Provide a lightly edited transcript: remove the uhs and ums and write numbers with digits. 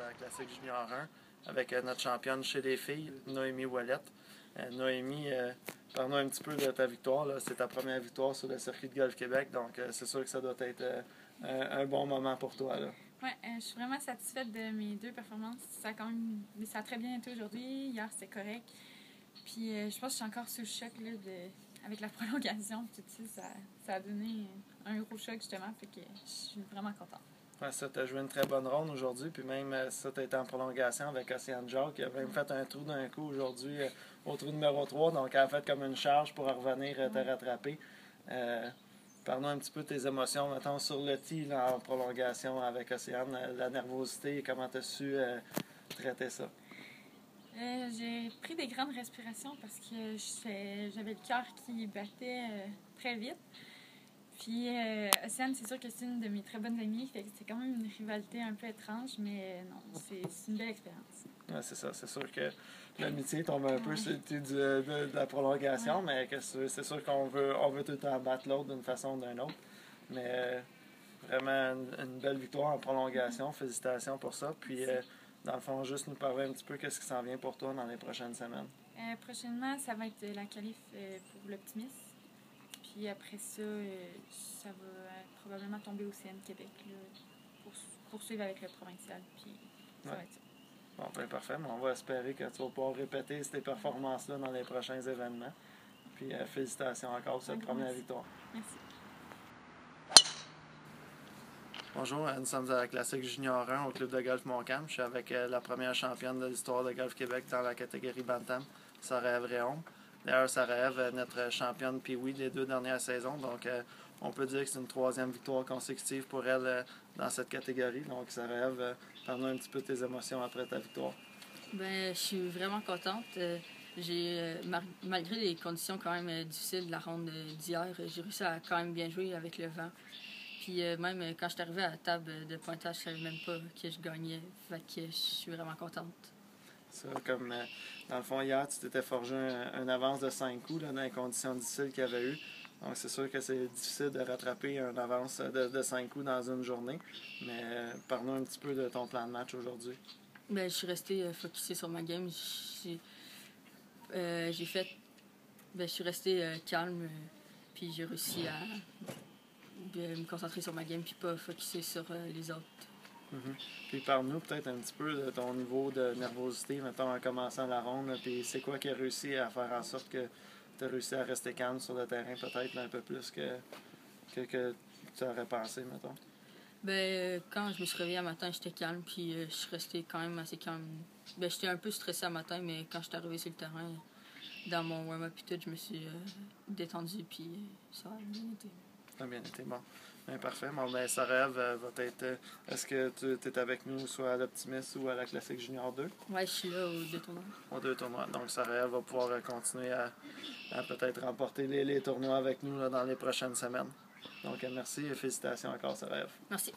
à la Classique Junior 1 avec notre championne chez les filles, Noémie Ouellette. Noémie, parle-nous un petit peu de ta victoire. C'est ta première victoire sur le circuit de Golf Québec, donc c'est sûr que ça doit être un bon moment pour toi. Oui, je suis vraiment satisfaite de mes deux performances. Ça a très bien été aujourd'hui. Hier, c'était correct. Puis je pense que je suis encore sous le choc là, avec la prolongation. Puis tout ça a donné un gros choc justement. Fait que je suis vraiment contente. Ouais, ça, tu as joué une très bonne ronde aujourd'hui, puis même ça, tu as été en prolongation avec Océane Jacques, qui a même fait un trou d'un coup aujourd'hui au trou numéro 3, donc elle a fait comme une charge pour revenir te rattraper. Parle-nous un petit peu de tes émotions, mettons, sur le tee là, en prolongation avec Océane, la nervosité, comment tu as su traiter ça? J'ai pris des grandes respirations parce que j'avais le cœur qui battait très vite. Puis Océane, c'est sûr que c'est une de mes très bonnes amies, fait que c'est quand même une rivalité un peu étrange, mais non, c'est une belle expérience. Ouais, c'est ça, c'est sûr que l'amitié tombe un peu sur le pied de la prolongation, mais que c'est sûr qu'on veut tout le temps battre l'autre d'une façon ou d'une autre. Mais vraiment une belle victoire en prolongation, félicitations pour ça. Puis dans le fond, juste nous parler un petit peu qu'est-ce qui s'en vient pour toi dans les prochaines semaines. Prochainement, ça va être la qualif pour l'Optimisme. Puis après ça, ça va probablement tomber au CN Québec là, pour poursuivre avec le provincial. Puis ça va être ça. Bon, ben parfait. Mais on va espérer que tu vas pouvoir répéter ces performances-là dans les prochains événements. Puis félicitations encore pour cette première victoire. Merci. Bonjour, nous sommes à la Classique Junior 1 au Club de golf Montcalm. Je suis avec la première championne de l'histoire de Golf Québec dans la catégorie Bantam, Sarah-Ève Réaume. D'ailleurs, Sarah-Ève est notre championne Pee-Wee des 2 dernières saisons, donc on peut dire que c'est une 3e victoire consécutive pour elle dans cette catégorie. Donc, Sarah-Ève, parle-nous un petit peu de tes émotions après ta victoire. Je suis vraiment contente. Malgré les conditions quand même difficiles de la ronde d'hier, j'ai réussi à quand même bien jouer avec le vent. Puis même quand je suis arrivée à la table de pointage, je ne savais même pas que je gagnais. Fait que je suis vraiment contente. Ça, comme dans le fond, hier, tu t'étais forgé un avance de 5 coups là, dans les conditions difficiles qu'il y avait eu. Donc, c'est sûr que c'est difficile de rattraper un avance de 5 coups dans une journée. Mais parle-nous un petit peu de ton plan de match aujourd'hui. Je suis restée focusée sur ma game. Je suis restée calme, puis j'ai réussi à me concentrer sur ma game, puis pas focusser sur les autres. Puis parle-nous peut-être un petit peu de ton niveau de nervosité, mettons, en commençant la ronde. Puis c'est quoi qui a réussi à faire en sorte que tu as réussi à rester calme sur le terrain, peut-être un peu plus que tu aurais pensé, mettons? Quand je me suis réveillée un matin, j'étais calme, puis je suis restée quand même assez calme. J'étais un peu stressée un matin, mais quand je suis arrivée sur le terrain, dans mon warm-up et tout, je me suis détendue, puis ça a bien été. Ça a bien été, bon. Bien, parfait. Bon, ben, Sarah-Ève va être... Est-ce que tu es avec nous soit à l'Optimisme ou à la Classique Junior 2? Oui, je suis là aux 2 tournois. Aux 2 tournois. Donc, Sarah-Ève va pouvoir continuer à peut-être remporter les tournois avec nous là, dans les prochaines semaines. Donc, merci et félicitations encore, Sarah-Ève. Merci.